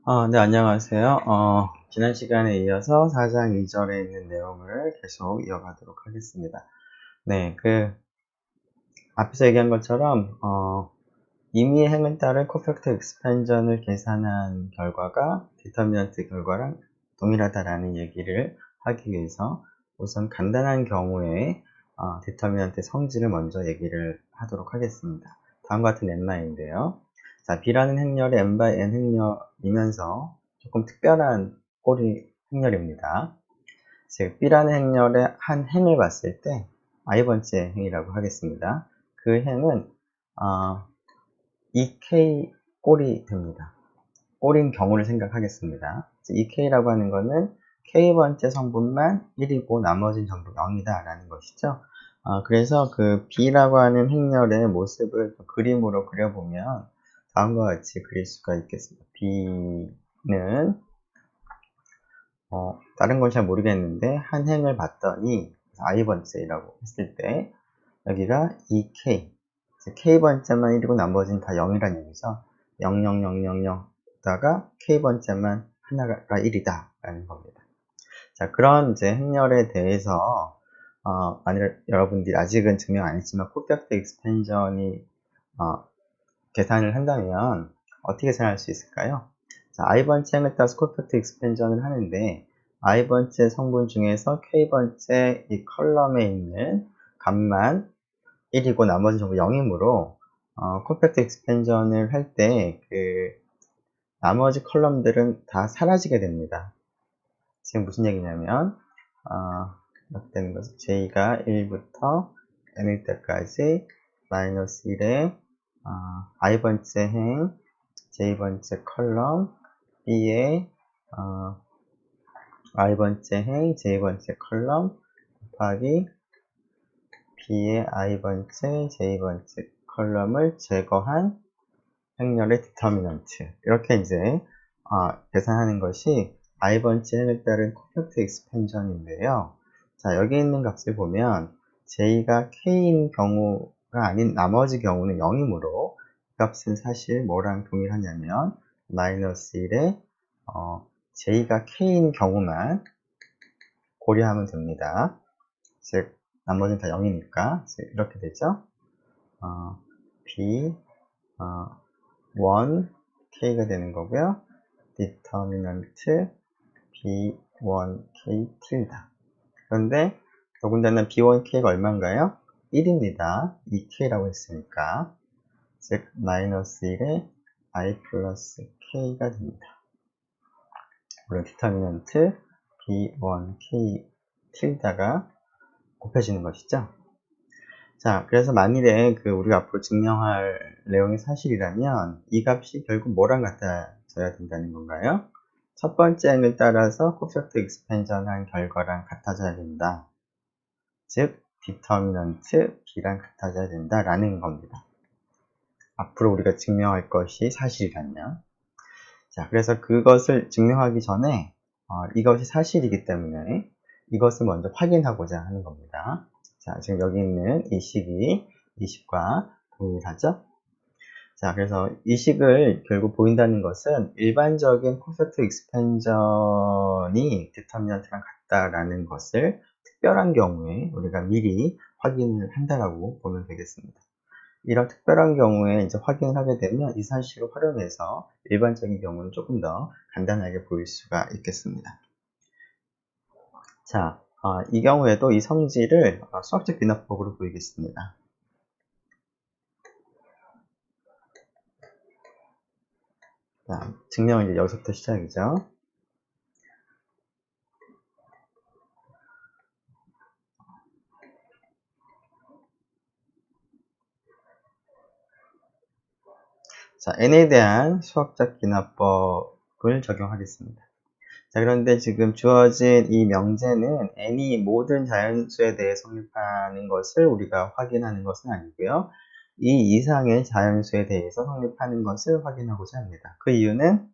네, 안녕하세요. 지난 시간에 이어서 4장 2절에 있는 내용을 계속 이어가도록 하겠습니다. 네, 앞에서 얘기한 것처럼, 임의의 행을 따른 코펙트 익스펜전을 계산한 결과가 디터미넌트 결과랑 동일하다라는 얘기를 하기 위해서 우선 간단한 경우에, 디터미넌트 성질을 먼저 얘기를 하도록 하겠습니다. 다음과 같은 엠라인인데요. 자, B라는 행렬의 n by n 행렬이면서 조금 특별한 꼬리 행렬입니다. 즉, B라는 행렬의 한 행을 봤을 때 i번째 행이라고 하겠습니다. 그 행은 2k 꼴이 됩니다. 꼴인 경우를 생각하겠습니다. 2k라고 하는 거는 k번째 성분만 1이고 나머지는 전부 0이다 라는 것이죠. 그래서 그 B라고 하는 행렬의 모습을 그림으로 그려보면 다음과 같이 그릴 수가 있겠습니다. B는 다른 건 잘 모르겠는데 한 행을 봤더니 i번째라고 했을 때 여기가 2k k번째만 1이고 나머지는 다 0이라는 얘기죠. 00000 다가 k번째만 하나가 1이다 라는 겁니다. 자, 그런 이제 행렬에 대해서 만약 여러분들이 아직은 증명 안 했지만 코펙트 익스펜션이 계산을 한다면 어떻게 계산할 수 있을까요? 자, i번째 행을 따라서 코펙트 익스펜션을 하는데 i번째 성분 중에서 k번째 이 컬럼에 있는 값만 1이고 나머지 전부 0이므로 컴팩트 익스펜전을 할 때 나머지 컬럼들은 다 사라지게 됩니다. 지금 무슨 얘기냐면 이렇게 되는 것은 j가 1부터 n일 때까지 마이너스 1에 i번째 행 j번째 컬럼 b에 i번째 행 j번째 컬럼 곱하기 B의 i번째, j번째 컬럼을 제거한 행렬의 디터미넌트. 이렇게 이제 계산하는 것이 i번째 행을 따른 코펙트 익스펜션인데요. 자, 여기 있는 값을 보면 j가 k인 경우가 아닌 나머지 경우는 0이므로 이 값은 사실 뭐랑 동일하냐면 마이너스 1에 j가 k인 경우만 고려하면 됩니다. 즉 나머지는 다 0이니까 이렇게 되죠. B 1 K가 되는 거고요. 디터미넌트 B1K tilda. 그런데 더군다나 B1K가 얼마인가요? 1입니다. 2K라고 했으니까 즉 마이너스 1에 I 플러스 K가 됩니다. 물론 디터미넌트 B1K tilda가 곱해지는 것이죠. 자, 그래서 만일에 우리가 앞으로 증명할 내용이 사실이라면 이 값이 결국 뭐랑 같아져야 된다는 건가요? 첫 번째 행을 따라서 코펙트 익스펜션한 결과랑 같아져야 된다. 즉, 디터미넌트 B랑 같아져야 된다라는 겁니다. 앞으로 우리가 증명할 것이 사실이라면. 자, 그래서 그것을 증명하기 전에 이것이 사실이기 때문에 이것을 먼저 확인하고자 하는 겁니다. 자, 지금 여기 있는 이 식이 이 식과 동일하죠? 자, 그래서 이 식을 결국 보인다는 것은 일반적인 코펙트 익스펜전이 디터미넌트랑 같다라는 것을 특별한 경우에 우리가 미리 확인을 한다라고 보면 되겠습니다. 이런 특별한 경우에 이제 확인을 하게 되면 이 사실을 활용해서 일반적인 경우는 조금 더 간단하게 보일 수가 있겠습니다. 자, 이 경우에도 이 성질을 수학적 귀납법으로 보이겠습니다. 자, 증명은 이제 여기서부터 시작이죠. 자, n에 대한 수학적 귀납법을 적용하겠습니다. 자, 그런데 지금 주어진 이 명제는 n이 모든 자연수에 대해 성립하는 것을 우리가 확인하는 것은 아니고요. 이 이상의 자연수에 대해서 성립하는 것을 확인하고자 합니다. 그 이유는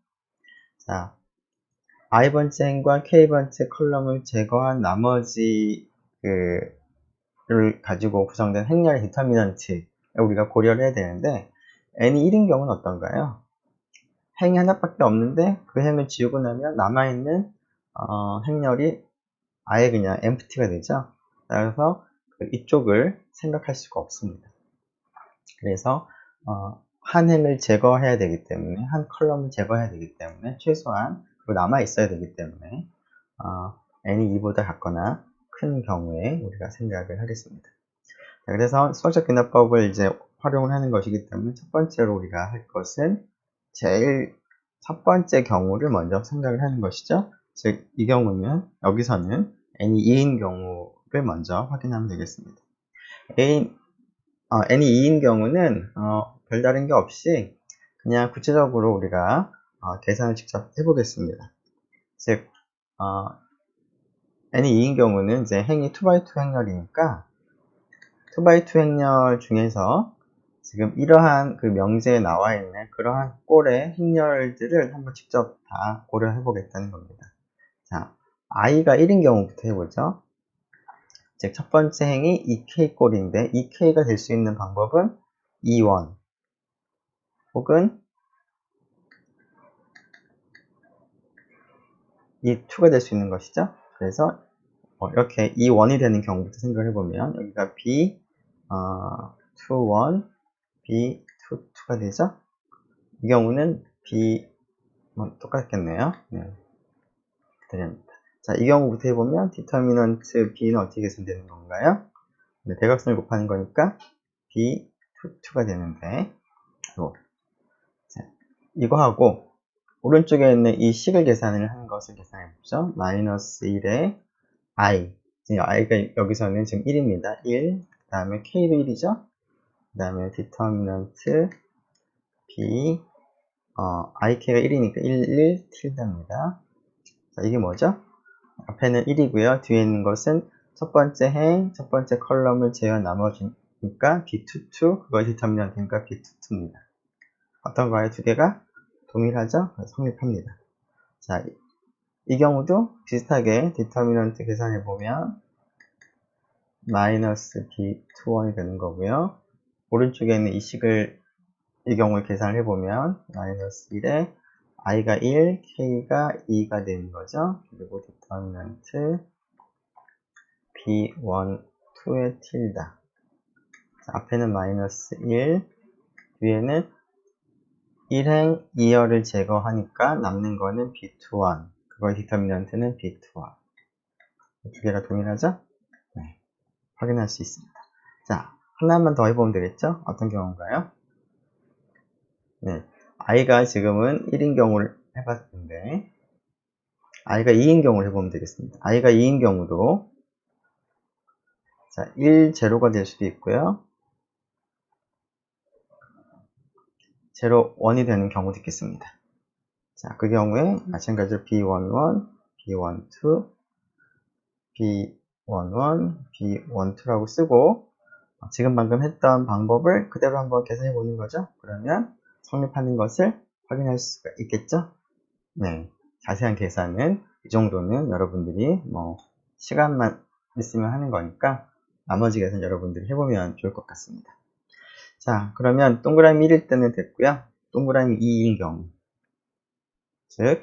자, i번째 행과 k번째 컬럼을 제거한 나머지 를 가지고 구성된 행렬의 디터미넌트 우리가 고려를 해야 되는데 n이 1인 경우는 어떤가요? 행이 하나밖에 없는데 그 행을 지우고 나면 남아있는 행렬이 아예 그냥 empty가 되죠. 그래서 이쪽을 생각할 수가 없습니다. 그래서 한 행을 제거해야 되기 때문에, 한 컬럼을 제거해야 되기 때문에 최소한 그리고 남아 있어야 되기 때문에 n이 2보다 작거나 큰 경우에 우리가 생각을 하겠습니다. 자, 그래서 수학적 귀납법을 이제 활용을 하는 것이기 때문에 첫 번째로 우리가 할 것은 제일 첫 번째 경우를 먼저 생각을 하는 것이죠. 즉, 이 경우는 여기서는 n이 2인 경우를 먼저 확인하면 되겠습니다. n이 2인 경우는 별다른 게 없이 그냥 구체적으로 우리가 계산을 직접 해보겠습니다. 즉, n이 2인 경우는 이제 행이 2x2 행렬이니까 2x2 행렬 중에서 지금 이러한 그 명제에 나와 있는 그러한 꼴의 행렬들을 한번 직접 다 고려해 보겠다는 겁니다. 자, i가 1인 경우부터 해보죠. 즉, 첫 번째 행이 2k 꼴인데 2k가 될 수 있는 방법은 2원 혹은 2가 될 수 있는 것이죠. 그래서 이렇게 2원이 되는 경우부터 생각을 해보면 여기가 b 2, 1, b 2가 되죠. 이 경우는 b 똑같겠네요. 네. 됩니다. 자, 이 경우부터 해보면 디터미넌트 b는 어떻게 계산되는 건가요? 네, 대각선을 곱하는 거니까 b 2가 되는데 자, 이거하고 오른쪽에 있는 이 식을 계산을 하는 것을 계산해보죠. 마이너스 1에 i i가 여기서는 지금 1입니다. 1, 그 다음에 k도 1이죠. 그 다음에 디터미넌트 b ik가 1이니까 1, 1 tilde입니다. 자, 이게 뭐죠? 앞에는 1이고요. 뒤에 있는 것은 첫 번째 행, 첫 번째 컬럼을 제외한 나머지니까 B22, 그거 디터미넌트니까 B22입니다. 어떤 거예요? 두 개가 동일하죠? 성립합니다. 자, 이 경우도 비슷하게 디터미넌트 계산해보면 마이너스 B21이 되는 거고요. 오른쪽에 있는 이 식을 이 경우에 계산을 해보면 마이너스 1에 i가 1, k가 2가 되는 거죠. 그리고 디터미넌트 b1, 2의 tilda. 앞에는 마이너스 1, 뒤에는 1행 2열을 제거하니까 남는 거는 b21. 그거의 디터미넌트는 b21. 두 개가 동일하죠? 네, 확인할 수 있습니다. 자, 하나만 더 해보면 되겠죠? 어떤 경우인가요? 네, i가 지금은 1인 경우를 해봤는데 i가 2인 경우를 해보면 되겠습니다. i가 2인 경우도 자, 1, 제로가 될 수도 있고요. 0, 1이 되는 경우도 있겠습니다. 자, 그 경우에 마찬가지로 B11, B12, B11, B12라고 쓰고 지금 방금 했던 방법을 그대로 한번 계산해 보는 거죠. 그러면 성립하는 것을 확인할 수가 있겠죠. 네, 자세한 계산은 이 정도는 여러분들이 시간만 있으면 하는 거니까 나머지 계산 여러분들이 해보면 좋을 것 같습니다. 자, 그러면 동그라미 1일 때는 됐고요. 동그라미 2인 경우 즉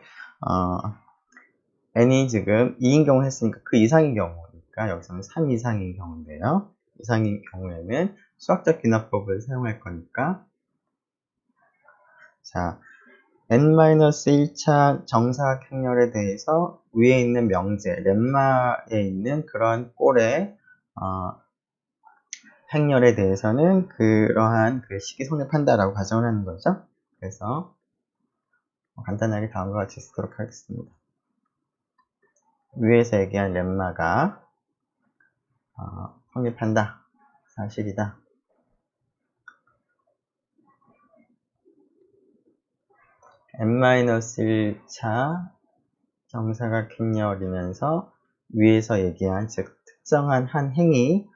n이 지금 2인 경우 했으니까 그 이상인 경우니까 여기서는 3 이상인 경우인데요. 이상인 경우에는 수학적 귀납법을 사용할 거니까 자, n-1차 정사각 행렬에 대해서 위에 있는 명제, 렘마에 있는 그런 꼴의 행렬에 대해서는 그러한 그 식이 성립한다라고 가정을 하는 거죠. 그래서 간단하게 다음과 같이 쓰도록 하겠습니다. 위에서 얘기한 렘마가 성립한다. 사실이다. n-1차 정사각 행렬이면서 위에서 얘기한 즉 특정한 한 행이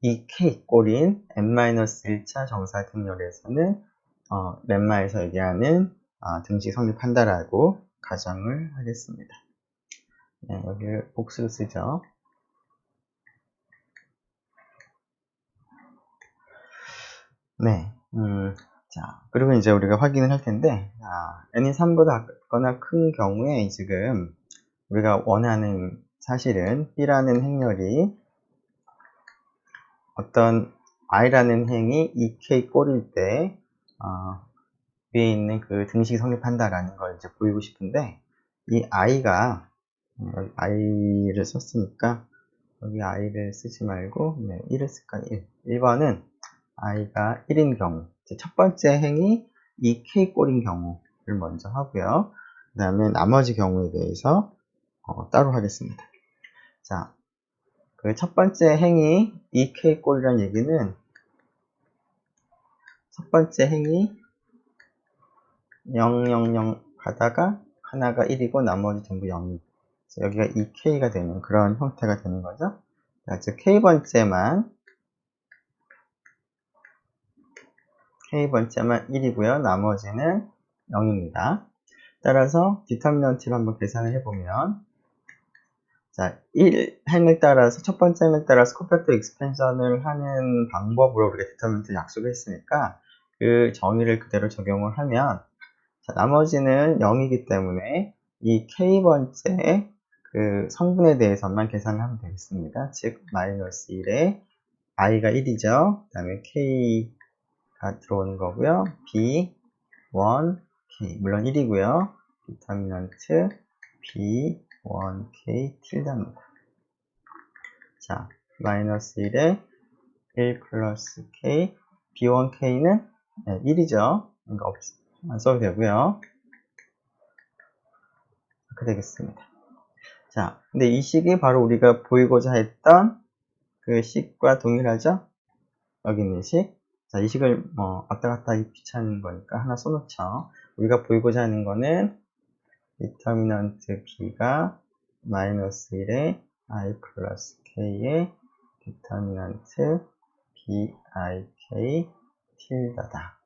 이 k 꼴인 n-1차 정사각 행렬에서는 렘마에서 얘기하는 등식이 성립한다라고 가정을 하겠습니다. 네, 여기를 복수로 쓰죠. 네, 자, 그리고 이제 우리가 확인을 할 텐데, n이 3보다 작거나 큰 경우에 지금 우리가 원하는 사실은 b라는 행렬이 어떤 i라는 행이 2k 꼴일 때 위에 있는 그 등식이 성립한다라는 걸 이제 보이고 싶은데, 이 i가 여기 i를 썼으니까 여기 i를 쓰지 말고 1을 쓸까요? 1번은 i가 1인 경우, 첫 번째 행이 2k 꼴인 경우를 먼저 하고요. 그 다음에 나머지 경우에 대해서 따로 하겠습니다. 자, 그 첫 번째 행이 2k 꼴이라는 얘기는 첫 번째 행이 0, 0, 0 가다가 하나가 1이고 나머지 전부 0이 여기가 2k가 되는 그런 형태가 되는 거죠. 자, 즉 k번째만 1이고요. 나머지는 0입니다. 따라서 디터미넌트를 한번 계산을 해보면, 자, 1행을 따라서, 첫 번째 행을 따라서 코팩터 익스펜션을 하는 방법으로 우리가 디터미넌트를 약속을 했으니까 그 정의를 그대로 적용을 하면, 자, 나머지는 0이기 때문에 이 k번째 그 성분에 대해서만 계산을 하면 되겠습니다. 즉, 마이너스 1에 i가 1이죠. 그 다음에 k가 들어오는 거고요. b, 1k, 물론 1이고요. 디터미넌트 b1k tilde입니다. 자, 마이너스 1에 1 플러스 k, b1k는 1이죠. 그러니까 안 써도 되고요. 이렇게 되겠습니다. 자, 근데 이 식이 바로 우리가 보이고자 했던 그 식과 동일하죠? 여기 있는 식. 자, 이 식을 왔다 갔다 하기 귀찮은 거니까 하나 써놓죠. 우리가 보이고자 하는 거는 디터미넌트 b가 마이너스 1에 i 플러스 k의 디터미넌트 bik tilde다.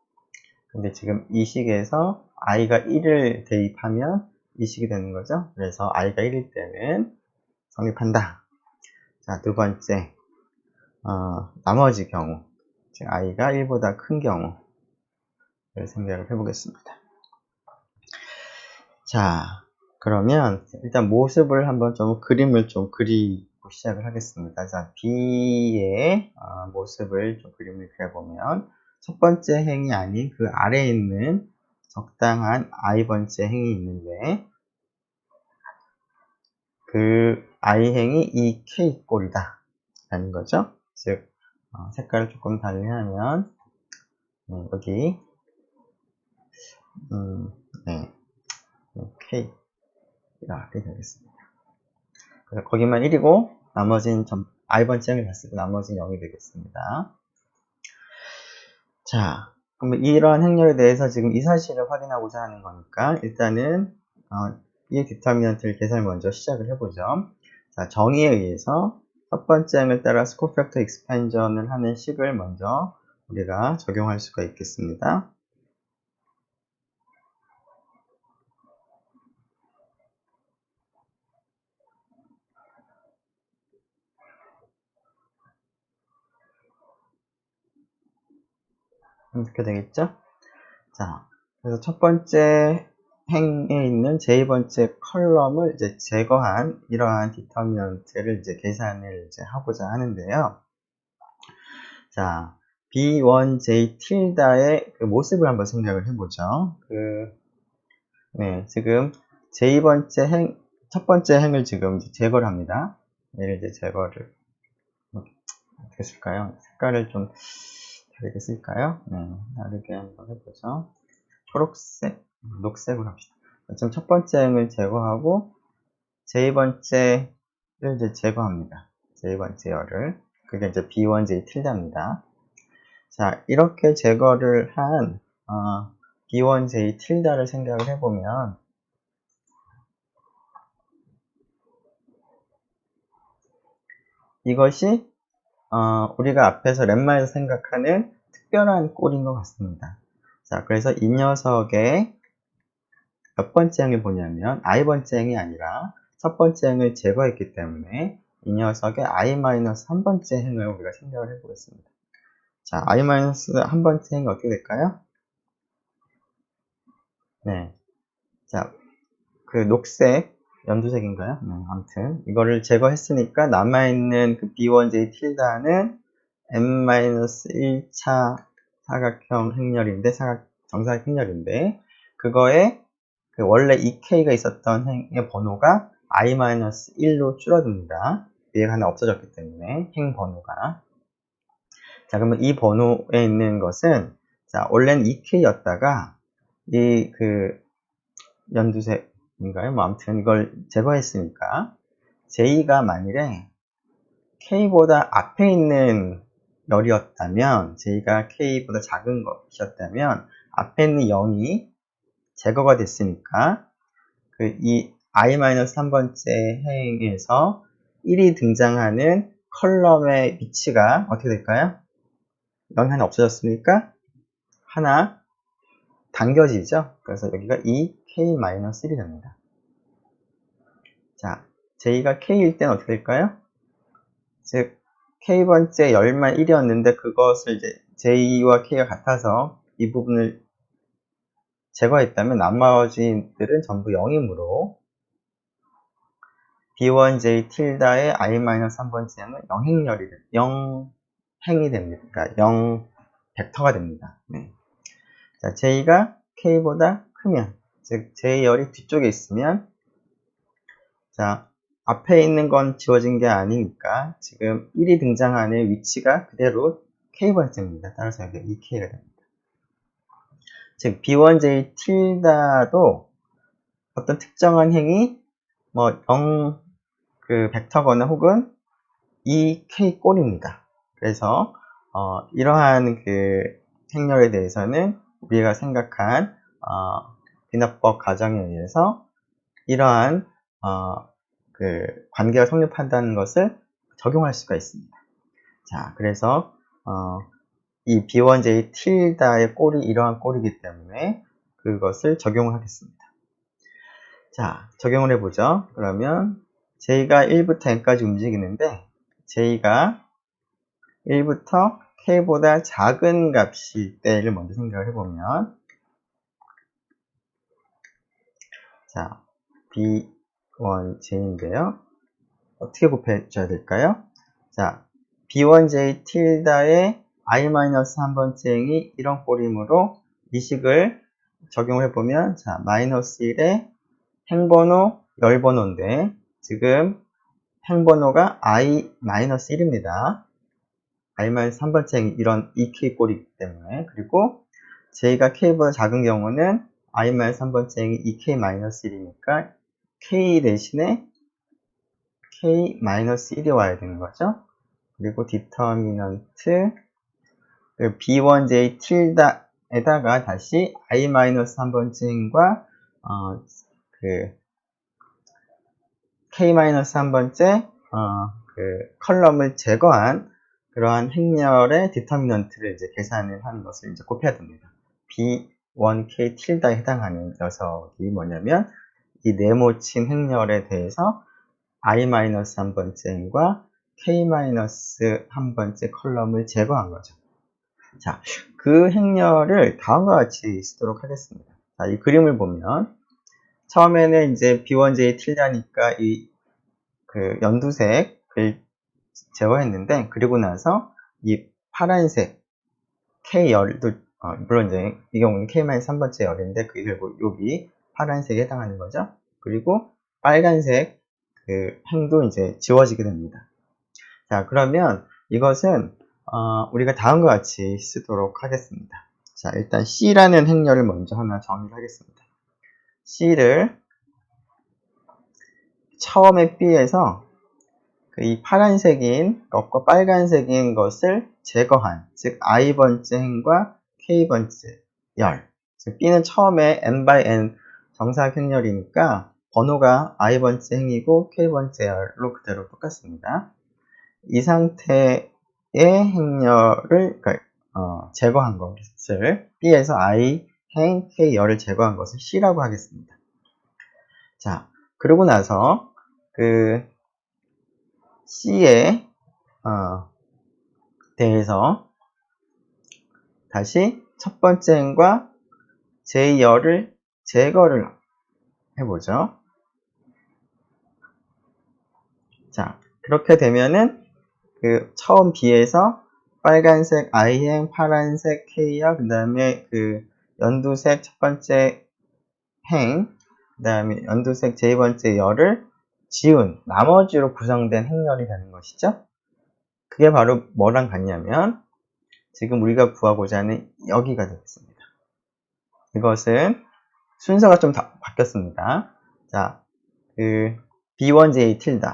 근데 지금 이 식에서 i가 1을 대입하면 이 식이 되는 거죠. 그래서 i가 1일 때는 성립한다. 자, 두 번째, 나머지 경우, 즉 i가 1보다 큰 경우를 생각을 해보겠습니다. 자, 그러면 일단 모습을 한번 좀 그림을 좀 그리고 시작을 하겠습니다. 자, B의 모습을 좀 그림을 그려보면 첫 번째 행이 아닌 그 아래에 있는 적당한 i번째 행이 있는데 그 i행이 이 k꼴이다 라는 거죠. 즉 색깔을 조금 달리하면 여기 네, k 이렇게 되겠습니다. 그래서 거기만 1이고 나머지는 i번째 행을 봤을 때 나머지는 0이 되겠습니다. 자, 그러면 이러한 행렬에 대해서 지금 이 사실을 확인하고자 하는 거니까 일단은 이 디터미넌트를 계산을 먼저 시작을 해보죠. 자, 정의에 의해서 첫 번째 행을 따라서 코팩터 익스펜션을 하는 식을 먼저 우리가 적용할 수가 있겠습니다. 이렇게 되겠죠? 자, 그래서 첫 번째 행에 있는 j 번째 컬럼을 이제 제거한 이러한 디터미넌트를 이제 계산을 이제 하고자 하는데요. 자, b1j tilda의 그 모습을 한번 생각을 해보죠. 지금 j 번째 행, 첫 번째 행을 지금 제거를 합니다. 얘를 이제 제거를 어떻게 쓸까요? 색깔을 좀 다르게 쓸까요? 다르게 한번 해보죠. 초록색, 녹색으로 합시다. 지금 첫 번째 행을 제거하고 j번째를 이제 제거합니다. j번째열을. 그게 이제 b1j tilde입니다. 자, 이렇게 제거를 한 b1j tilde를 생각을 해보면 이것이 우리가 앞에서 렘마에서 생각하는 특별한 꼴인 것 같습니다. 자, 그래서 이 녀석의 몇 번째 행을 보냐면 i번째 행이 아니라 첫 번째 행을 제거했기 때문에 이 녀석의 i-1번째 행을 우리가 생각을 해보겠습니다. 자, i-1번째 행이 어떻게 될까요? 네. 자, 그 녹색, 연두색인가요? 네, 아무튼 이거를 제거했으니까 남아있는 그 B1J 틸다는 n-1차 사각형 행렬인데, 정사각 행렬인데, 그거에 그 원래 EK가 있었던 행의 번호가 i-1로 줄어듭니다. 위에가 하나 없어졌기 때문에 행 번호가. 자, 그러면 이 번호에 있는 것은, 자, 원래는 EK였다가 이 그 연두색인가요? 뭐 아무튼 이걸 제거했으니까 J가 만일에 K보다 앞에 있는 열이었다면, J가 K보다 작은 것이었다면 앞에 있는 0이 제거가 됐으니까 이 i-3번째 행에서 1이 등장하는 컬럼의 위치가 어떻게 될까요? 0이 하나 없어졌으니까 하나 당겨지죠. 그래서 여기가 2k-1이 됩니다. 자, J가 K일 때는 어떻게 될까요? 즉, K번째 열만 1이었는데 그것을 이제 J와 K가 같아서 이 부분을 제거했다면 나머지들은 전부 0이므로 B1J 틸다의 i-3번째는 0행이 됩니다. 그러니까 0 벡터가 됩니다. 네. 자, J가 K보다 크면, 즉 J열이 뒤쪽에 있으면, 자, 앞에 있는 건 지워진 게 아니니까 지금 1이 등장하는 위치가 그대로 K번째입니다. 따라서 여기 2K가 됩니다. 즉 B1J 틸다도 어떤 특정한 행이 뭐 0 그 벡터거나 혹은 2K 꼴입니다. 그래서 이러한 그 행렬에 대해서는 우리가 생각한 비너법 가정에 의해서 이러한 그 관계가 성립한다는 것을 적용할 수가 있습니다. 자, 그래서 이 B1J 틸다의 꼴이 이러한 꼴이기 때문에 그것을 적용하겠습니다. 자, 적용을 해보죠. 그러면 J가 1부터 n까지 움직이는데 J가 1부터 K보다 작은 값일 때를 먼저 생각을 해보면, 자, B1J인데요. 어떻게 곱해줘야 될까요? 자, B1J 틸다의 i-3번째 행이 이런 꼴이므로 이 식을 적용을 해보면, 자, 마이너스 1의 행번호, 열번호인데 지금 행번호가 i-1입니다. i-3번째 행이 이런 2k 꼴이기 때문에, 그리고 J가 K보다 작은 경우는 i-3번째 행이 2k-1이니까 K 대신에 k-1이 와야 되는 거죠. 그리고 디터미넌트 B1J 틸다에다가 다시 i-3번째 행과 그 k-3번째 그 컬럼을 제거한 그러한 행렬의 디터미넌트를 이제 계산을 하는 것을 이제 곱해야 됩니다. B1K 틸다에 해당하는 녀석이 뭐냐면 이 네모친 행렬에 대해서 i-3번째 행과 k-1번째 컬럼을 제거한 거죠. 자, 그 행렬을 다음과 같이 쓰도록 하겠습니다. 자, 이 그림을 보면 처음에는 이제 B1J 틸다니까 이 그 연두색을 제거했는데, 그리고 나서 이 파란색 K열도 물론 이제 이 경우는 K-3번째 열인데 그게 결국 여기 파란색에 해당하는 거죠. 그리고 빨간색 그 행도 이제 지워지게 됩니다. 자, 그러면 이것은 우리가 다음과 같이 쓰도록 하겠습니다. 자, 일단 C라는 행렬을 먼저 하나 정의를 하겠습니다. C를 처음에 B에서 이 파란색인 것과 빨간색인 것을 제거한, 즉 i번째 행과 k번째 열, 즉 B는 처음에 n/n 정사각 행렬이니까 번호가 i번째 행이고 k번째 열로 그대로 똑같습니다. 이 상태의 행렬을 제거한 것을 B에서 i 행 k 열을 제거한 것을 C라고 하겠습니다. 자, 그러고 나서 그 C에 대해서 다시 첫 번째 행과 J열을 제거를 해보죠. 자, 그렇게 되면은 그 처음 B에서 빨간색 I행, 파란색 K역, 그 다음에 그 연두색 첫 번째 행, 그 다음에 연두색 제2번째 열을 지운 나머지로 구성된 행렬이 되는 것이죠. 그게 바로 뭐랑 같냐면 지금 우리가 구하고자 하는 여기가 되겠습니다. 이것은 순서가 좀 바뀌었습니다. 자, 그 B1J tilda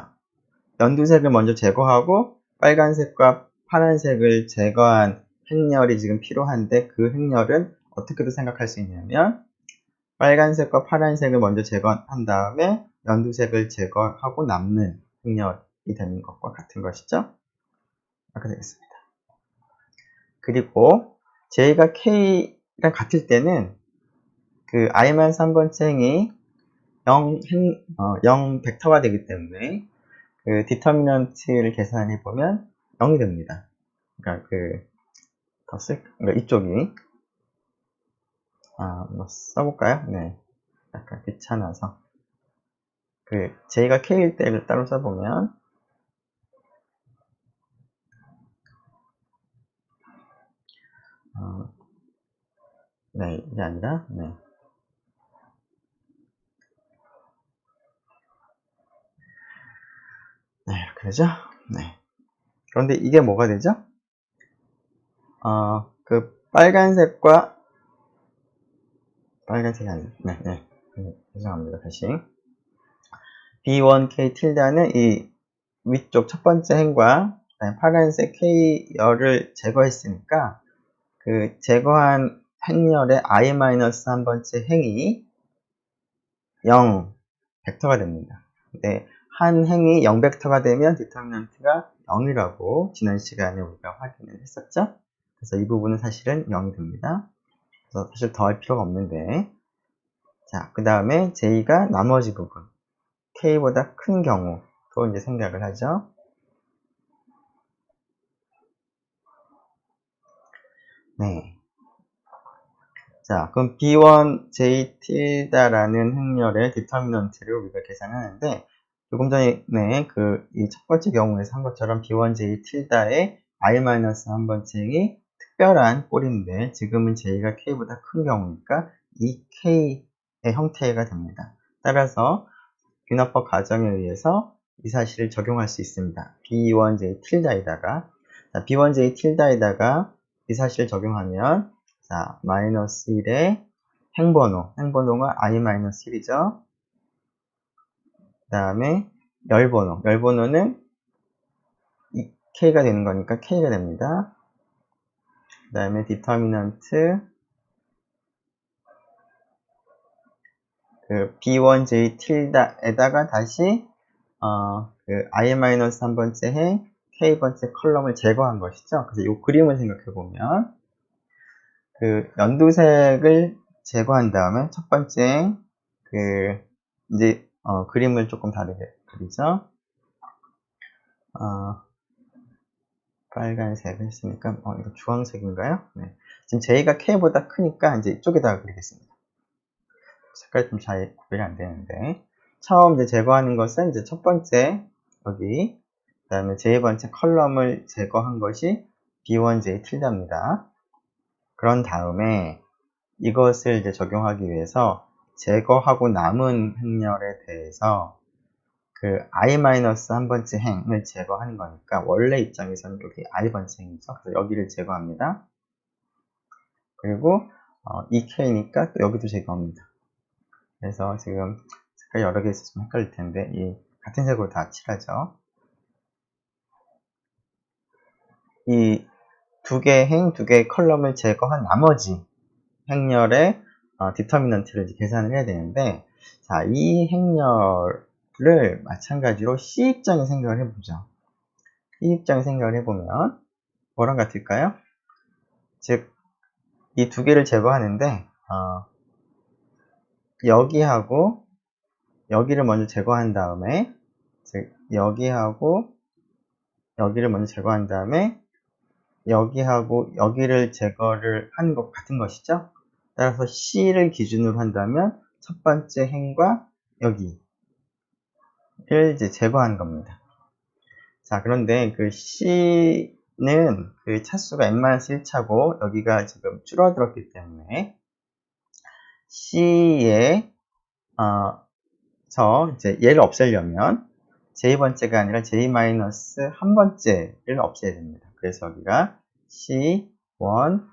연두색을 먼저 제거하고 빨간색과 파란색을 제거한 행렬이 지금 필요한데 그 행렬은 어떻게도 생각할 수 있냐면 빨간색과 파란색을 먼저 제거한 다음에 연두색을 제거하고 남는 행렬이 되는 것과 같은 것이죠. 이렇게 되겠습니다. 그리고 J가 K랑 같을 때는 그 I-3번째 행이 0 벡터가 되기 때문에 그 디터미넌트를 계산해 보면 0이 됩니다. 그러니까 그러니까 이쪽이 뭐 써볼까요? 네, 약간 귀찮아서 그 J가 K일 때를 따로 써보면 네, 이게 아니라 네. 네, 이렇게 되죠? 네. 그런데 이게 뭐가 되죠? 그 빨간색이 아니에요. 네. 죄송합니다. 다시. B1K tilda는 이 위쪽 첫 번째 행과 파란색 K열을 제거했으니까 그 제거한 행열의 I-1번째 행이 0 벡터가 됩니다. 근데 한 행이 0 벡터가 되면 디터미넌트가 0이라고 지난 시간에 우리가 확인을 했었죠. 그래서 이 부분은 사실은 0이 됩니다. 그래서 사실 더할 필요가 없는데, 자, 그 다음에 J가 나머지 부분 K보다 큰 경우도 이제 생각을 하죠. 네. 자, 그럼 B1J tilda라는 행렬의 디터미넌트를 우리가 계산하는데, 조금 전에 이 첫 번째 경우에서 한 것처럼 B1J tilda의 I-1번째이 특별한 꼴인데, 지금은 J가 K보다 큰 경우니까 이 K의 형태가 됩니다. 따라서 귀납법 가정에 의해서 이 사실을 적용할 수 있습니다. B1J tilda에다가, 자, B1J tilda에다가 이 사실을 적용하면, 자, 마이너스 1의 행번호가 I-1이죠. 그 다음에 열번호는 K가 되는 거니까 K가 됩니다. 그 다음에 디터미넌트, 그 B1J tilda에다가 다시, 그 I-3번째 행, K번째 컬럼을 제거한 것이죠. 그래서 이 그림을 생각해 보면, 그 연두색을 제거한 다음에 첫 번째 이제 그림을 조금 다르게 그리죠. 빨간색을 했으니까 이거 주황색인가요? 네. 지금 J가 K보다 크니까 이제 이쪽에다가 그리겠습니다. 색깔이 좀 잘 구별이 안 되는데 처음 이제 제거하는 것은 이제 첫 번째 여기 그 다음에 제2번째 컬럼을 제거한 것이 B1J tilda입니다. 그런 다음에 이것을 이제 적용하기 위해서 제거하고 남은 행렬에 대해서 그 I-1번째 행을 제거하는 거니까 원래 입장에서는 여기 I 번째 행이죠. 그래서 여기를 제거합니다. 그리고 이 K니까 또 여기도 제거합니다. 그래서 지금 색깔 여러 개 있어서 좀 헷갈릴 텐데 이 같은 색으로 다 칠하죠. 이 두 개의 행, 두 개의 컬럼을 제거한 나머지 행렬의 디터미넌트를 계산을 해야 되는데, 자, 이 행렬을 마찬가지로 C 입장에 생각을 해보죠. C 입장에 생각을 해보면 뭐랑 같을까요? 즉, 이 두 개를 제거하는데 여기하고 여기를 먼저 제거한 다음에, 즉 여기하고 여기를 먼저 제거한 다음에 여기하고 여기를 제거를 하는 것 같은 것이죠. 그 따라서 C를 기준으로 한다면 첫 번째 행과 여기를 이제 제거한 겁니다. 자, 그런데 그 C는 그 차수가 n-1차고 여기가 지금 줄어들었기 때문에 C에 이제 얘를 없애려면 j 번째가 아니라 j-1번째를 없애야 됩니다. 그래서 여기가 C1,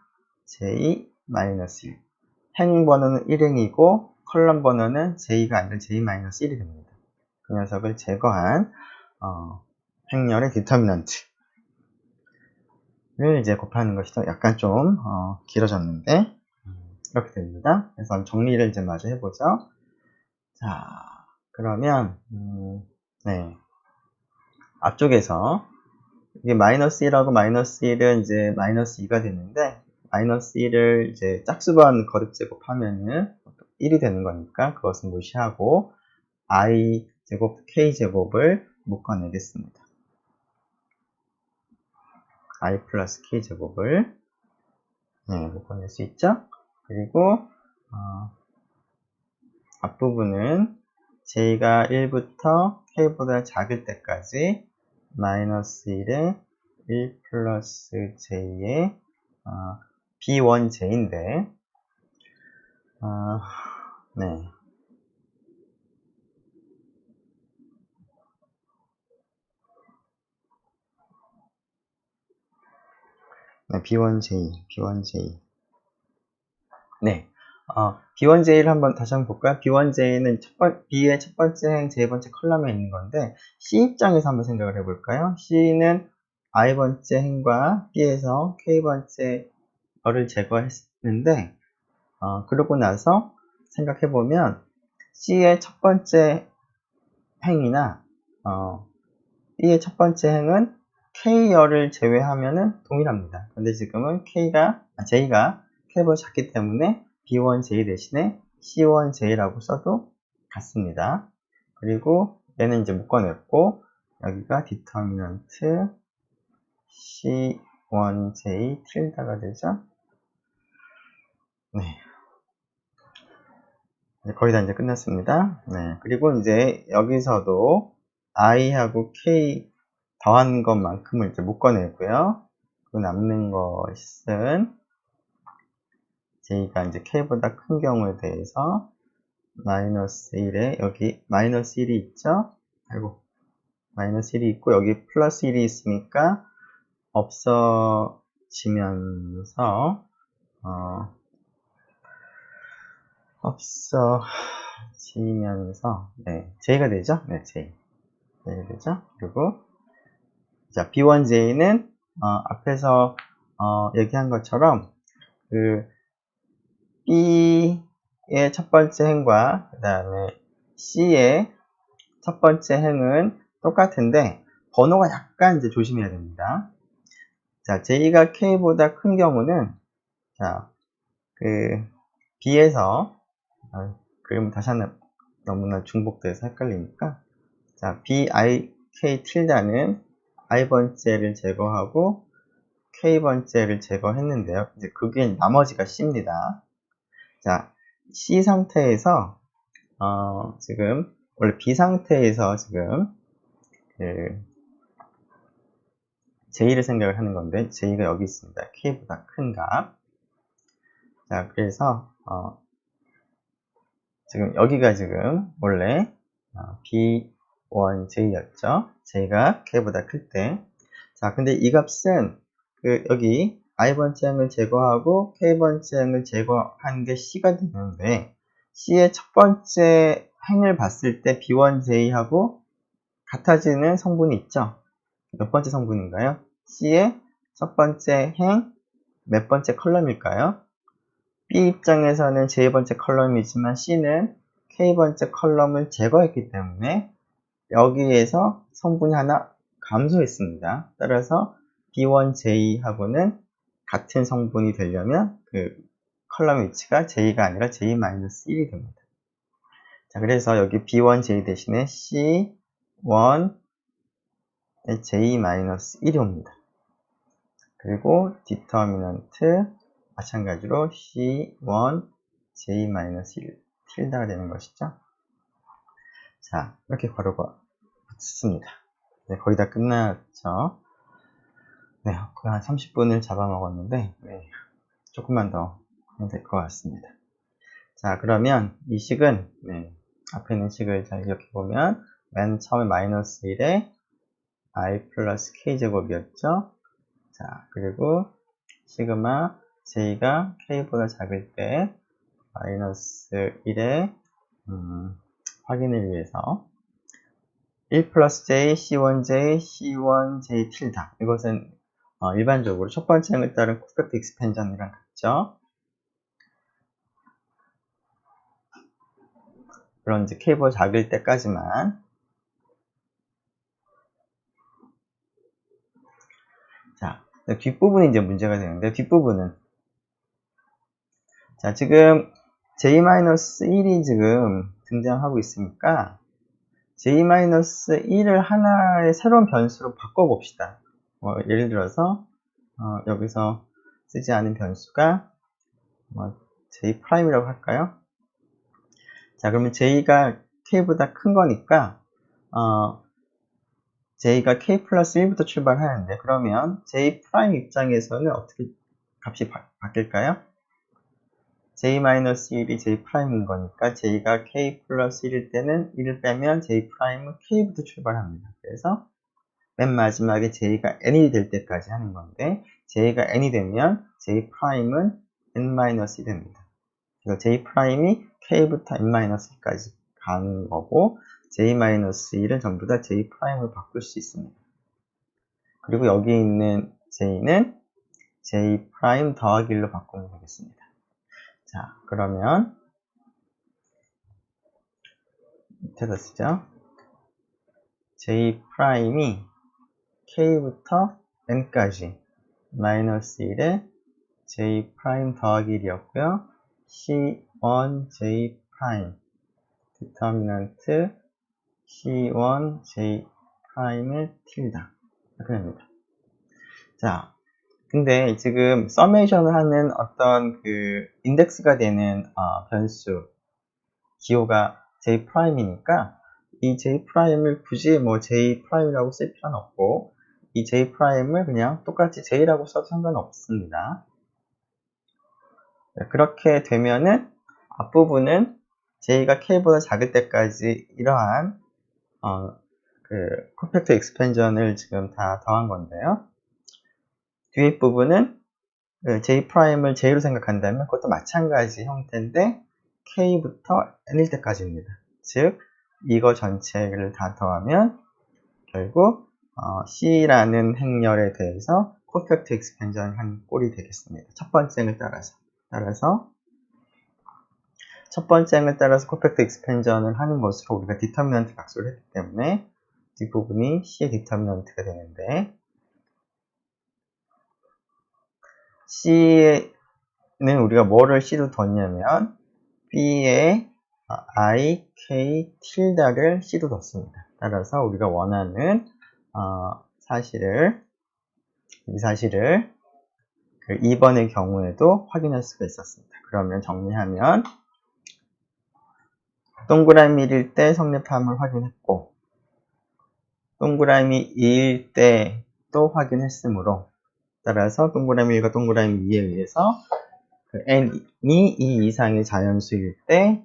j-1. 행 번호는 1행이고 컬럼 번호는 j가 아니라 j-1이 됩니다. 그 녀석을 제거한 행렬의 디터미넌트를 이제 곱하는 것이 약간 좀 길어졌는데 이렇게 됩니다. 그래서 정리를 이제 마저 해보죠. 자, 그러면 네, 앞쪽에서 이게 마이너스 1하고 마이너스 1은 이제 마이너스 2가 되는데 마이너스 1을 이제 짝수번 거듭 제곱하면은 1이 되는 거니까 그것은 무시하고 i 제곱 k 제곱을 묶어내겠습니다. i 플러스 k 제곱을 묶어낼 수 있죠. 그리고 앞부분은 j가 1부터 k보다 작을 때까지 마이너스 1에 1 플러스 j의 b1j인데 네. 네, b1j. 네. b1j를 다시 한번 볼까요? b1j는 b의 첫 번째 행, j 번째 컬럼에 있는 건데, c 입장에서 한번 생각을 해볼까요? c는 i번째 행과 b에서 k번째 를 제거했는데, 그러고 나서 생각해보면, c의 첫 번째 행이나, b의 첫 번째 행은 k열을 제외하면은 동일합니다. 근데 지금은 j가 k보다 작기 때문에 b1j 대신에 c1j라고 써도 같습니다. 그리고 얘는 이제 묶어냈고 여기가 디터미넌트 c1j 틸다가 되죠. 네. 거의 다 이제 끝났습니다. 네. 그리고 이제 여기서도 i하고 k 더한 것만큼을 이제 묶어내고요. 그 남는 것은 j가 이제 k보다 큰 경우에 대해서 마이너스 1에 여기 마이너스 1이 있죠? 아이고 마이너스 1이 있고 여기 플러스 1이 있으니까 없어지면서 네, j가 되죠? 네, j가 되죠? 그리고 자, b1j는 앞에서 얘기한 것처럼 그 B의 첫 번째 행과 그 다음에 C의 첫 번째 행은 똑같은데 번호가 약간 이제 조심해야 됩니다. 자, J가 K보다 큰 경우는 자, 그 B에서 그림을 다시 하나 너무나 중복돼서 헷갈리니까 자, B, I, K 틸다는 I번째를 제거하고 K번째를 제거했는데요. 이제 그게 나머지가 C입니다. 자, C 상태에서 지금 원래 B 상태에서 지금 그 J를 생각을 하는 건데 J가 여기 있습니다. K보다 큰 값. 자, 그래서 지금 여기가 지금 원래 B1J였죠. J가 K보다 클 때. 자, 근데 이 값은 여기 i번째 행을 제거하고 k번째 행을 제거한 게 C가 되는데 C의 첫 번째 행을 봤을 때 B1J하고 같아지는 성분이 있죠. 몇 번째 성분인가요? C의 첫 번째 행 몇 번째 컬럼일까요? B 입장에서는 J번째 컬럼이지만 C는 K번째 컬럼을 제거했기 때문에 여기에서 성분이 하나 감소했습니다. 따라서 B1J하고는 같은 성분이 되려면 그 컬럼 위치가 J가 아니라 J-1이 됩니다. 자, 그래서 여기 B1J 대신에 C1 J-1이 옵니다. 그리고 디터미넌트 마찬가지로 C1 j-1 틸다가 되는 것이죠. 자, 이렇게 괄호가 붙습니다. 네, 거의 다 끝났죠. 네, 거의 한 30분을 잡아먹었는데, 네, 조금만 더 하면 될 것 같습니다. 자, 그러면 이 식은, 네, 앞에 있는 식을 잘 기억해보면, 맨 처음에 마이너스 1에 i 플러스 k제곱이었죠. 자, 그리고 시그마 j가 k보다 작을 때 마이너스 1에 확인을 위해서 1 플러스 j, c1j, c1j 틸다. 이것은 일반적으로 첫 번째 행을 따른 코펙트 익스펜전이랑 같죠. 물론 이제 k보다 작을 때까지만. 자, 뒷부분이 이제 문제가 되는데, 뒷부분은 자, 지금 j-1이 지금 등장하고 있으니까 j-1을 하나의 새로운 변수로 바꿔봅시다. 예를 들어서 여기서 쓰지 않은 변수가 J'이라고 할까요? 자, 그러면 J가 K보다 큰 거니까 J가 K 플러스 1부터 출발하는데, 그러면 J 프라임 입장에서는 어떻게 값이 바뀔까요? J-1이 J 프라임인 거니까 J가 K 플러스 1일 때는 1을 빼면 J 프라임은 K부터 출발합니다. 그래서 맨 마지막에 J가 N이 될 때까지 하는 건데, J가 N이 되면 J 프라임은 N-1이 됩니다. 그래서 J 프라임이 K부터 N-1까지 가는 거고, J-1은 전부 다 J 프라임을 바꿀 수 있습니다. 그리고 여기 있는 J는 J 프라임 더하기 1로 바꾸면 되겠습니다. 자, 그러면 밑에다 쓰죠. J 프라임이 K부터 N까지 마이너스 1에 J 프라임 더하기 1이었고요. C1 J 프라임 디터미넌트 C1 J 프라임을 틸다 이렇게 됩니다. 자, 근데 지금 서메이션을 하는 어떤 그 인덱스가 되는 변수 기호가 J 프라임이니까 이 J 프라임을 굳이 뭐 J 프라임이라고 쓸 필요는 없고, 이 J 프라임을 그냥 똑같이 J라고 써도 상관없습니다. 그렇게 되면은 앞부분은 J가 K보다 작을 때까지 이러한 그 컴팩트 익스펜전을 지금 다 더한 건데요. 뒤에 부분은 J 프라임을 J로 생각한다면 그것도 마찬가지 형태인데 K부터 N일 때까지입니다. 즉 이거 전체를 다 더하면 결국 C라는 행렬에 대해서 컴팩트 익스펜전을 한 꼴이 되겠습니다. 첫 번째 행을 따라서 첫 번째 행을 따라서 컴팩트 익스펜전을 하는 것으로 우리가 디터미넌트 각소를 했기 때문에 뒷부분이 C의 디터미넌트가 되는데, C는 우리가 뭐를 C로 뒀냐면 B에 I, K, 틸다를 C로 뒀습니다. 따라서 우리가 원하는 이 사실을 그 2번의 경우에도 확인할 수가 있었습니다. 그러면 정리하면 동그라미 1일 때 성립함을 확인했고, 동그라미 2일 때 또 확인했으므로, 따라서 동그라미 1과 동그라미 2에 의해서 그 n이 2 이상의 자연수일 때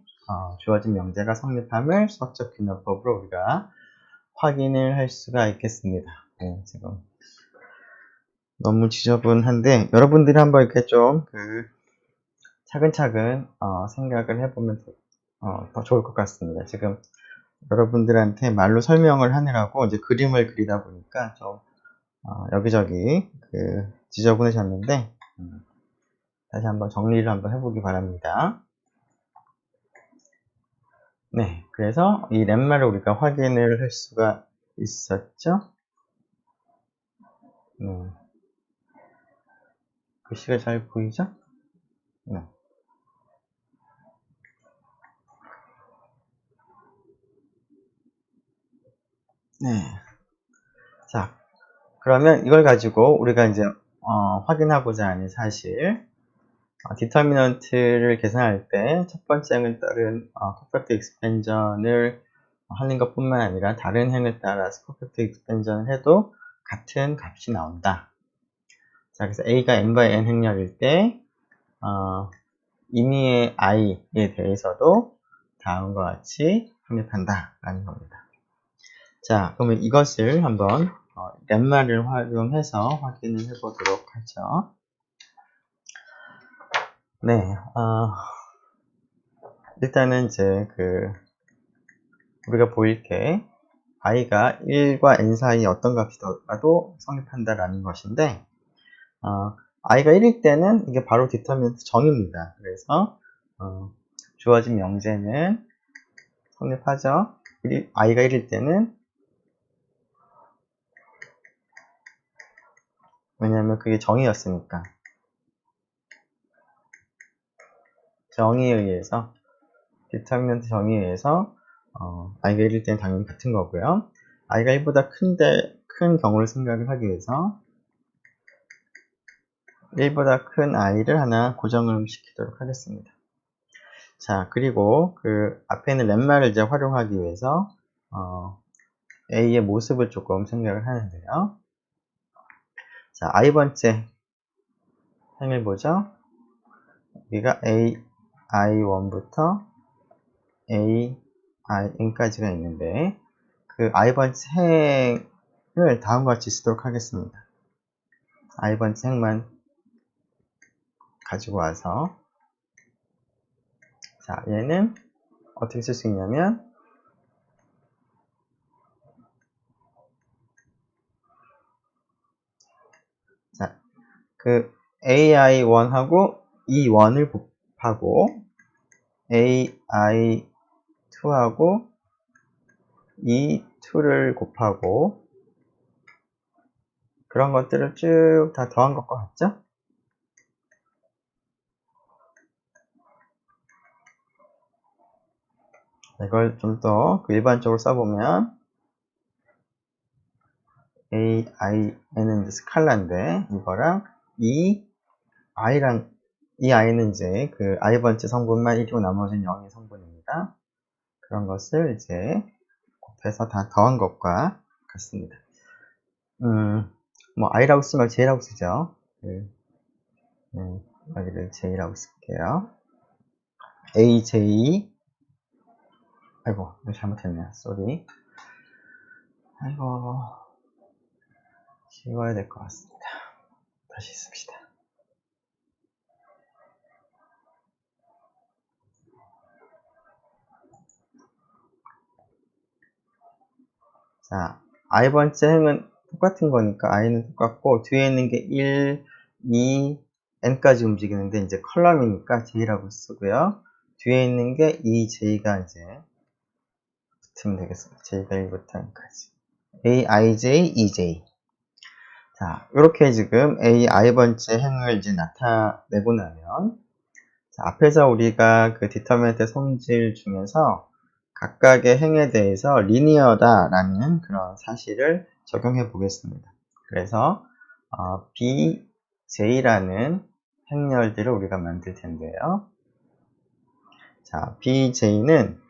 주어진 명제가 성립함을 수학적 균형법으로 우리가 확인을 할 수가 있겠습니다. 네, 지금 너무 지저분한데 여러분들이 한번 이렇게 좀 차근차근 생각을 해보면 더 좋을 것 같습니다. 지금 여러분들한테 말로 설명을 하느라고 이제 그림을 그리다 보니까 좀 여기저기 지저분해졌는데 다시 한번 정리를 한번 해보기 바랍니다. 네, 그래서 이 렘마를 우리가 확인을 할 수가 있었죠. 글씨가 잘 보이죠? 네. 네. 자, 그러면 이걸 가지고 우리가 이제 확인하고자 하는 사실, 디터미넌트를 계산할 때 첫 번째 행을 따른 퍼펙트 익스펜전을 하는 것 뿐만 아니라 다른 행을 따라서 퍼펙트 익스펜전을 해도 같은 값이 나온다. 자, 그래서 A가 nby n 행렬일 때 임의의 i에 대해서도 다음과 같이 확립한다 라는 겁니다. 자, 그러면 이것을 한번 렘마를 활용해서 확인을 해 보도록 하죠. 네, 일단은 이제 우리가 보일 게 i가 1과 n 사이에 어떤 값이더라도 성립한다라는 것인데, i가 1일 때는 이게 바로 디터미넌트 정입니다. 그래서 주어진 명제는 성립하죠. i가 1일 때는, 왜냐하면 그게 정의였으니까. 정의에 의해서, 디터미넌트 정의에 의해서 i가 1일 때는 당연히 같은 거고요. i가 1보다 큰 경우를 생각을 하기 위해서 1보다 큰 i를 하나 고정을 시키도록 하겠습니다. 자, 그리고 그 앞에 있는 렘마를 이제 활용하기 위해서 a의 모습을 조금 생각을 하는데요. 자, i번째 행을 보죠. 여기가 ai1부터 ain까지가 있는데, 그 i번째 행을 다음과 같이 쓰도록 하겠습니다. i번째 행만 가지고 와서, 자, 얘는 어떻게 쓸 수 있냐면, 자, 그 ai1하고 e1을 곱하고 ai2하고 e2를 곱하고 그런 것들을 쭉 다 더한 것과 같죠? 이걸 좀 더 일반적으로 써보면 ai는 스칼라인데, 이거랑 이 i는 이제 그 i번째 성분만 1이고 나머지는 0의 성분입니다. 그런 것을 이제 곱해서 다 더한 것과 같습니다. 뭐 i라고 쓰면 j라고 쓰죠. 여기를 j라고 쓸게요. aj, 아이고, 잘못했네요. 쏘리. 아이고, 지워야 될 것 같습니다. 다시 씁시다. 자, i번째 행은 똑같은 거니까 i는 똑같고, 뒤에 있는 게 1, 2, n까지 움직이는데 이제 컬럼이니까 j라고 쓰고요. 뒤에 있는 게 j가 이제 붙으면 되겠습니다. j가 1부터 n까지. aij, ej. 자, 이렇게 지금 i번째 행을 이제 나타내고 나면, 자, 앞에서 우리가 그 디터미넌트 성질 중에서 각각의 행에 대해서 리니어다라는 그런 사실을 적용해 보겠습니다. 그래서 bj라는 행렬들을 우리가 만들 텐데요. 자, bj는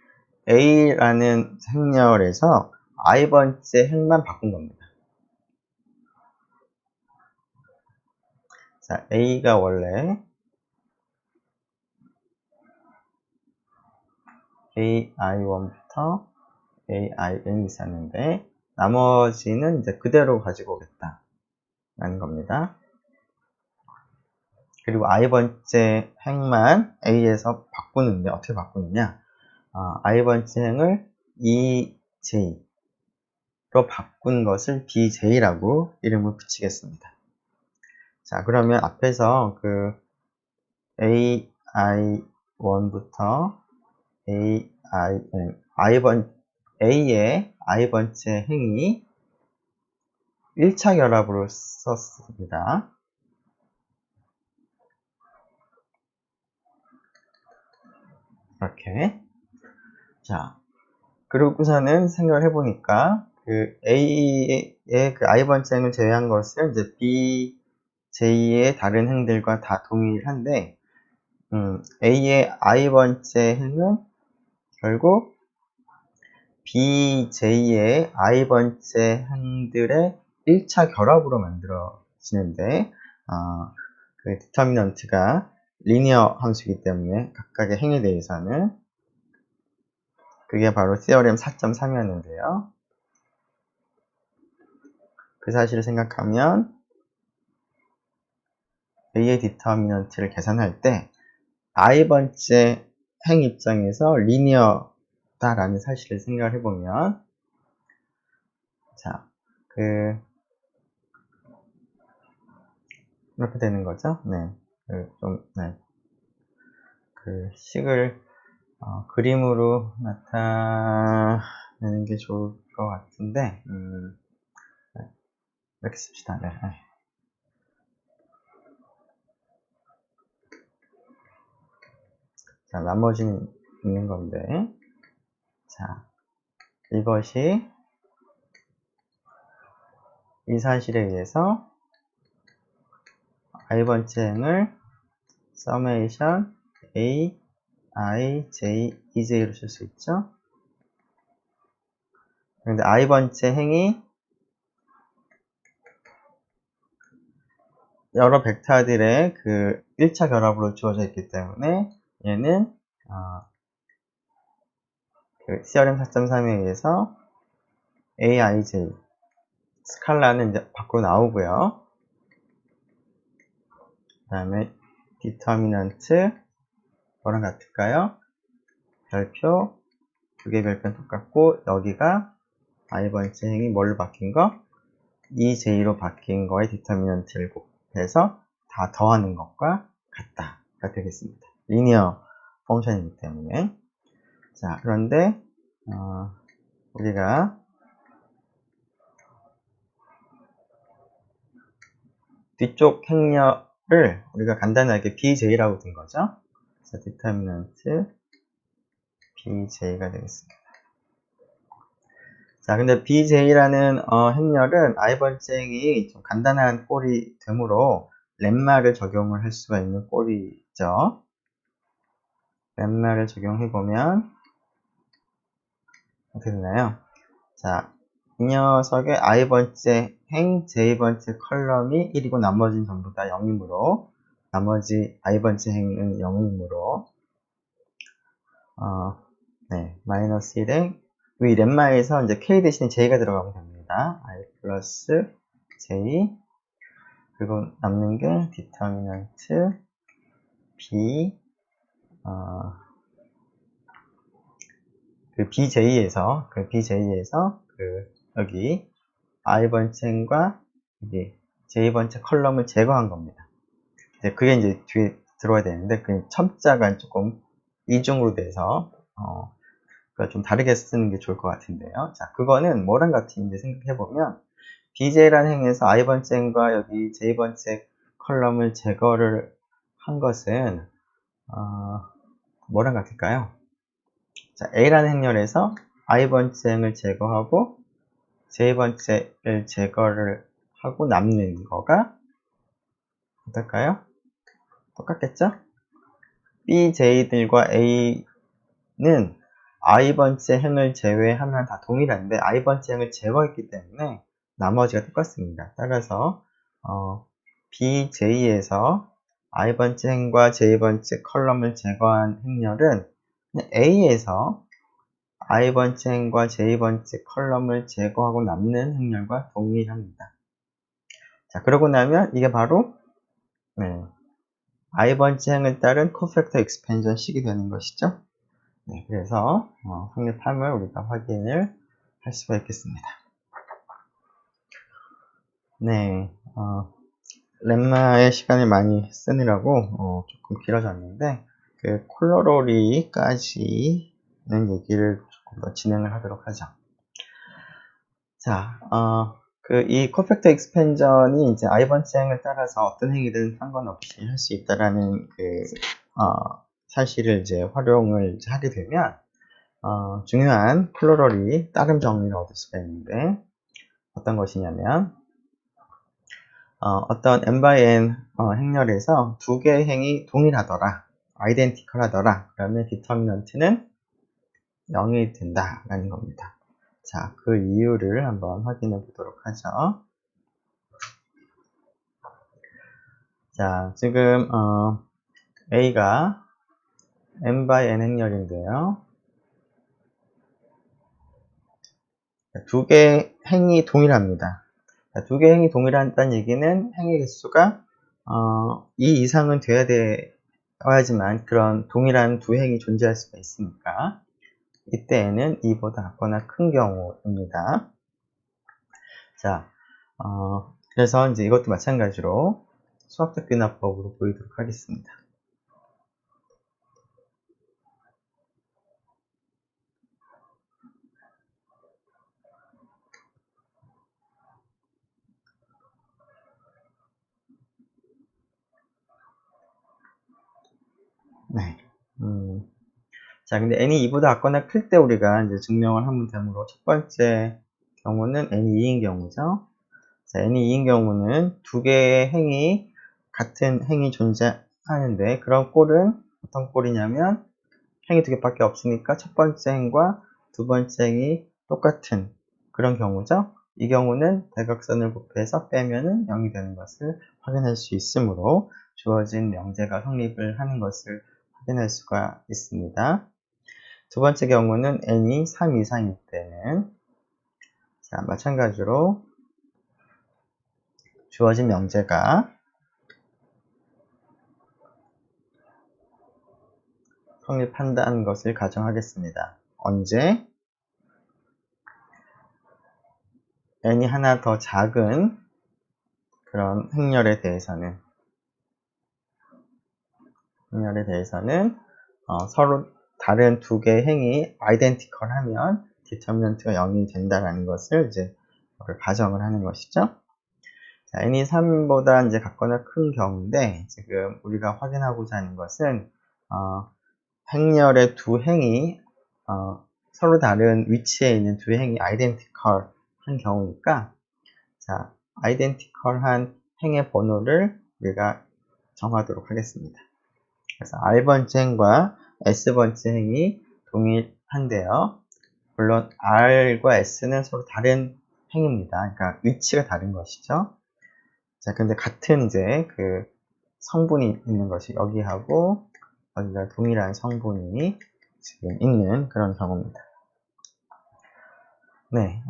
a라는 행렬에서 i번째 행만 바꾼 겁니다. 자, a가 원래 ai1부터 ain이 있었는데, 나머지는 이제 그대로 가지고 오겠다라는 겁니다. 그리고 i번째 행만 a에서 바꾸는데 어떻게 바꾸느냐? i번째 행을 ej로 바꾼 것을 bj라고 이름을 붙이겠습니다. 자, 그러면 앞에서 그 ai1부터 a의 i번째 행이 1차 결합으로 썼습니다. 이렇게. 자, 그러고서는 생각을 해보니까 그 A의 그 i번째 행을 제외한 것은 이제 B, J의 다른 행들과 다 동일한데, A의 i번째 행은 결국 BJ의 i번째 행들의 1차 결합으로 만들어지는데, 그 디터미넌트가 리니어 함수이기 때문에 각각의 행에 대해서는 그게 바로 시어렘 4.3이었는데요. 그 사실을 생각하면 A의 디터미넌트를 계산할 때 i번째 행 입장에서 리니어다라는 사실을 생각을 해보면, 자, 이렇게 되는 거죠. 네. 그 식을 그림으로 나타내는 게 좋을 것 같은데, 네. 이렇게 씁시다. 네. 자, 나머지는 있는 건데, 자, 이것이 이 사실에 의해서 i번째 행을 summation a, i, j, ej로 쓸 수 있죠. 그런데 i번째 행이 여러 벡터들의 그 1차 결합으로 주어져 있기 때문에 얘는 그 시어렘 4.3에 의해서 aij 스칼라는 이제 밖으로 나오고요. 그 다음에 디터미넌트 뭐랑 같을까요? 별표, 두 개 별표는 똑같고, 여기가 i번째 행이 뭘로 바뀐 거? ej로 바뀐 거에 디터미넌트를 곱해서 다 더하는 것과 같다가 되겠습니다. 리니어 펑션이기 때문에. 자, 그런데 우리가 뒤쪽 행렬을 우리가 간단하게 bj라고 둔 거죠. 그래서 디터미넌트 bj가 되겠습니다. 자, 근데 bj라는 행렬은 i번째 행이 좀 간단한 꼴이 되므로 렘마를 적용을 할 수가 있는 꼴이죠. 렘마를 적용해보면 어떻게 되나요? 자, 이 녀석의 i번째 행, j번째 컬럼이 1이고 나머지는 전부 다 0이므로, 나머지 i번째 행은 0이므로 네, 마이너스 1에 위 렘마에서 이제 k 대신에 j가 들어가면 됩니다. i 플러스 j, 그리고 남는 게 디터미넌트 b, 그 bj에서 여기 i번째 행과 여기 j번째 컬럼을 제거한 겁니다. 그게 이제 뒤에 들어와야 되는데 그 첨자가 조금 이중으로 돼서 좀 다르게 쓰는 게 좋을 것 같은데요. 자, 그거는 뭐랑 같은지 생각해보면 bj라는 행에서 i번째 행과 여기 j번째 컬럼을 제거를 한 것은 뭐랑 같을까요? 자, a라는 행렬에서 i번째 행을 제거하고 j번째를 제거를 하고 남는 거가 어떨까요? 똑같겠죠? bj들과 a는 i번째 행을 제외하면 다 동일한데 i번째 행을 제거했기 때문에 나머지가 똑같습니다. 따라서 bj에서 i번째 행과 j번째 컬럼을 제거한 행렬은 a에서 i번째 행과 j번째 컬럼을 제거하고 남는 행렬과 동일합니다. 자, 그러고 나면 이게 바로 i번째 행을 따른 코팩터 익스펜션 식이 되는 것이죠. 네, 그래서 확립함을 우리가 확인을 할 수가 있겠습니다. 네, 렘마의 시간을 많이 쓰느라고 조금 길어졌는데 그 콜로로리까지는 얘기를 조금 더 진행을 하도록 하죠. 자, 이 코팩터 익스펜션이 이제 i번째 행을 따라서 어떤 행위든 상관없이 할 수 있다라는 사실을 이제 활용을 하게 되면 중요한 콜로러리 따름 정리를 얻을 수가 있는데 어떤 것이냐면 어떤 n by n 행렬에서 두 개의 행이 동일하더라. identical 하더라. 그러면 determinant는 0이 된다라는 겁니다. 자, 그 이유를 한번 확인해 보도록 하죠. 자, 지금 A가 n by n 행렬인데요. 두 개의 행이 동일합니다. 두 개의 행이 동일하다는 얘기는 행의 개수가 2 이상은 되어야지만 그런 동일한 두 행이 존재할 수가 있으니까 이때에는 2보다 작거나 큰 경우입니다. 자, 그래서 이제 이것도 마찬가지로 수학적 귀납법으로 보이도록 하겠습니다. 네. 자, 근데 n이 2보다 작거나 클 때 우리가 이제 증명을 하면 되므로 첫 번째 경우는 n이 2인 경우죠. 자, n이 2인 경우는 두 개의 행이 같은 행이 존재하는데 그런 꼴은 어떤 꼴이냐면 행이 두 개밖에 없으니까 첫 번째 행과 두 번째 행이 똑같은 그런 경우죠. 이 경우는 대각선을 곱해서 빼면은 0이 되는 것을 확인할 수 있으므로 주어진 명제가 성립을 하는 것을 확인할 수가 있습니다. 두 번째 경우는 n이 3 이상일 때는 자, 마찬가지로 주어진 명제가 성립한다는 것을 가정하겠습니다. 언제? n이 하나 더 작은 그런 행렬에 대해서는 서로 다른 두 개의 행이 identical 하면 determinant가 0이 된다는 것을 이제 가정을 하는 것이죠. 자, n이 3보다 이제 같거나 큰 경우인데 지금 우리가 확인하고자 하는 것은 행렬의 두 행이 서로 다른 위치에 있는 두 행이 identical 한 경우니까 자, identical 한 행의 번호를 우리가 정하도록 하겠습니다. 그래서 R번째 행과 S번째 행이 동일한데요. 물론 R과 S는 서로 다른 행입니다. 그러니까 위치가 다른 것이죠. 자, 근데 같은 이제 그 성분이 있는 것이 여기하고 여기가 동일한 성분이 지금 있는 그런 경우입니다. 네,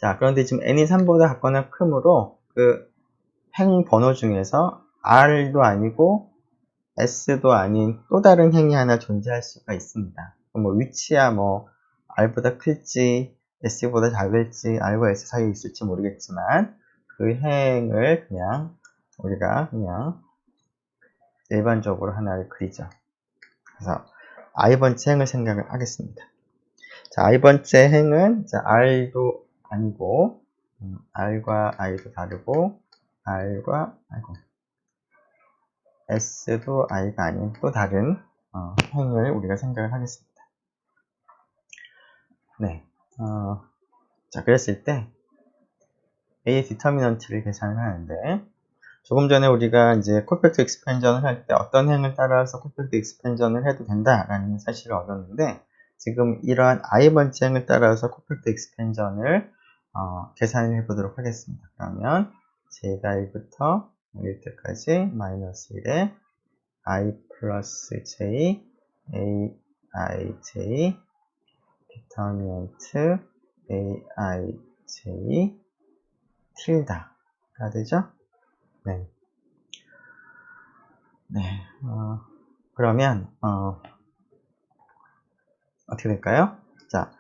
자, 그런데 지금 n이 3보다 같거나 크므로 그 행 번호 중에서 R도 아니고 S도 아닌 또 다른 행이 하나 존재할 수가 있습니다. 뭐 위치야 뭐 R보다 클지 S보다 작을지 R과 S 사이에 있을지 모르겠지만 그 행을 그냥 우리가 그냥 일반적으로 하나를 그리죠. 그래서 I번째 행을 생각을 하겠습니다. 자, I번째 행은 자, R도 아니고 R과 I도 다르고 S도 I가 아닌 또 다른 행을 우리가 생각을 하겠습니다. 네, 자, 그랬을 때 A의 디터미넌트를 계산을 하는데 조금 전에 우리가 이제 콤팩트 익스펜전을 할 때 어떤 행을 따라서 콤팩트 익스펜전을 해도 된다라는 사실을 얻었는데 지금 이러한 I번째 행을 따라서 콤팩트 익스펜전을 계산해 보도록 하겠습니다. 그러면 J가 1부터 1 때까지 마이너스 1에 I 플러스 J AIJ 디터미넌트 AIJ 틸다가 되죠? 네. 네. 그러면 어떻게 될까요? 자,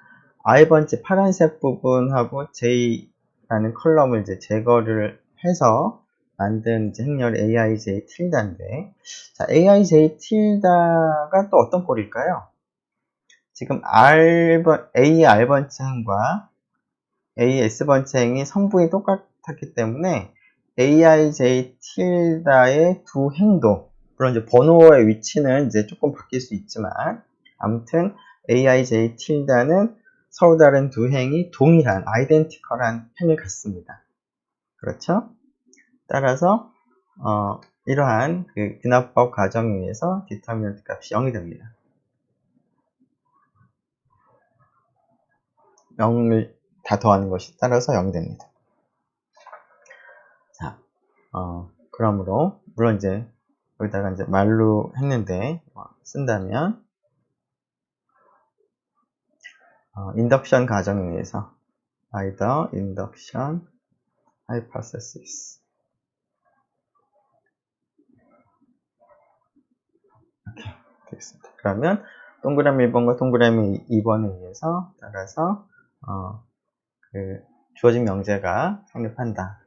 I번째 파란색 부분하고 J라는 컬럼을 이제 제거를 해서 만든 이제 행렬 AIJ 틸다인데, 자, AIJ 틸다가 또 어떤 꼴일까요? 지금 A R번째 행과 A S번째 행이 성분이 똑같았기 때문에 AIJ 틸다의 두 행도, 물론 이제 번호의 위치는 이제 조금 바뀔 수 있지만, 아무튼 AIJ 틸다는 서로 다른 두 행이 동일한, 아이덴티컬한 행을 갖습니다. 그렇죠? 따라서 이러한 그 분합법 가정에 의해서 디터미넌트 값이 0이 됩니다. 0을 다 더하는 것이 따라서 0이 됩니다. 자, 그러므로 물론 이제 여기다가 이제 말로 했는데 쓴다면 인덕션 가정에 의해서 either induction hypothesis 이렇게 되겠습니다. 그러면 동그라미 1번과 동그라미 2번에 의해서 따라서 그 주어진 명제가 성립한다.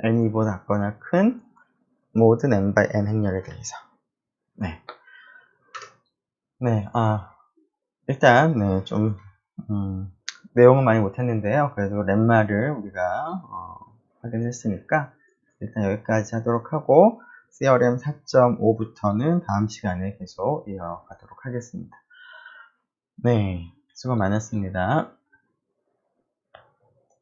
n이보다 작거나 큰 모든 n by n 행렬에 대해서. 네. 네, 일단, 네, 좀, 내용은 많이 못했는데요. 그래도 렛마를 우리가, 확인했으니까, 일단 여기까지 하도록 하고, CRM 4.5부터는 다음 시간에 계속 이어가도록 하겠습니다. 네, 수고 많았습니다.